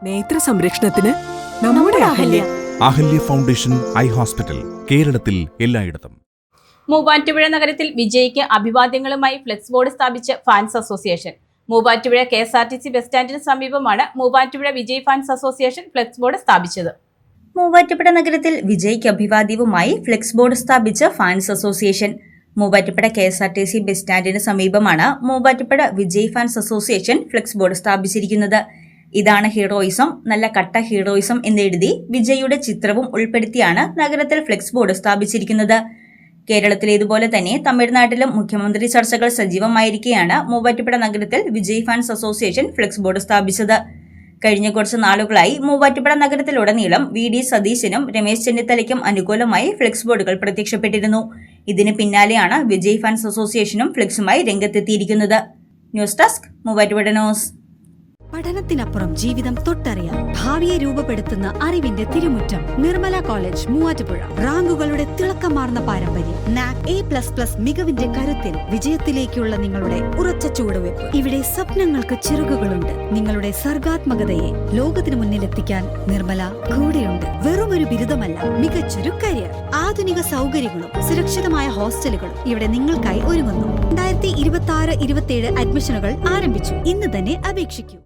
നേത്ര സംരക്ഷണത്തിന് നമ്മുടെ Ahalya. Ahalya foundation eye hospital, കേരളത്തിൽ എല്ലായിടത്തും. മൂവാറ്റുപുഴ നഗരത്തിൽ വിജയ്ക്ക് അഭിവാദ്യങ്ങളുമായി ഫ്ലെക്സ് ബോർഡ് സ്ഥാപിച്ച് fans association. Muvattupuzha KSRTC bus സ്റ്റാൻഡിന് സമീപമാണ് Muvattupuzha Vijay fans association flex board സ്ഥാപിച്ചത്. മൂവാറ്റുപുഴ നഗരത്തിൽ വിജയ്ക്ക് അഭിവാദ്യവുമായി ഫ്ലെക്സ് ബോർഡ് സ്ഥാപിച്ച fans association. Muvattupuzha KSRTC bus സ്റ്റാൻഡിന് സമീപമാണ് Muvattupuzha Vijay fans association flex board സ്ഥാപിച്ചിരിക്കുന്നത്. ഇതാണ് ഹീറോയിസം, നല്ല കട്ട ഹീറോയിസം എന്നെഴുതി വിജയുടെ ചിത്രവും ഉൾപ്പെടുത്തിയാണ് നഗരത്തിൽ ഫ്ലെക്സ് ബോർഡ് സ്ഥാപിച്ചിരിക്കുന്നത്. കേരളത്തിലേതുപോലെ തന്നെ തമിഴ്നാട്ടിലും മുഖ്യമന്ത്രി ചർച്ചകൾ സജീവമായിരിക്കെയാണ് മൂവാറ്റുപുഴ നഗരത്തിൽ Vijay fans association flex board സ്ഥാപിച്ചത്. കഴിഞ്ഞ കുറച്ച് നാളുകളായി മൂവാറ്റുപുഴ നഗരത്തിലുടനീളം VD സതീശനും രമേശ് ചെന്നിത്തലയ്ക്കും അനുകൂലമായി ഫ്ലെക്സ് ബോർഡുകൾ പ്രത്യക്ഷപ്പെട്ടിരുന്നു. ഇതിന് പിന്നാലെയാണ് വിജയ് ഫാൻസ് അസോസിയേഷനും ഫ്ലെക്സുമായി രംഗത്തെത്തിയിരിക്കുന്നത്. News desk Muvattupuzha news. പഠനത്തിനപ്പുറം ജീവിതം തൊട്ടറിയാം, ഭാവിയെ രൂപപ്പെടുത്തുന്ന അറിവിന്റെ തിരുമുറ്റം നിർമ്മല കോളേജ് മൂവാറ്റുപുഴ. റാങ്കുകളുടെ തിളക്കമാർന്ന പാരമ്പര്യം, NAC A++ മികവിന്റെ കരുത്തിൽ വിജയത്തിലേക്കുള്ള നിങ്ങളുടെ ഉറച്ച ചുവടുവെപ്പ്. ഇവിടെ സ്വപ്നങ്ങൾക്ക് ചിറകുകളുണ്ട്. നിങ്ങളുടെ സർഗാത്മകതയെ ലോകത്തിന് മുന്നിലെത്തിക്കാൻ നിർമ്മല കൂടെയുണ്ട്. വെറുമൊരു ബിരുദമല്ല, മികച്ചൊരു കരിയർ. ആധുനിക സൗകര്യങ്ങളും സുരക്ഷിതമായ ഹോസ്റ്റലുകളും ഇവിടെ നിങ്ങൾക്കായി ഒരുങ്ങുന്നു. 2026-27 അഡ്മിഷനുകൾ ആരംഭിച്ചു. ഇന്ന് തന്നെ അപേക്ഷിക്കൂ.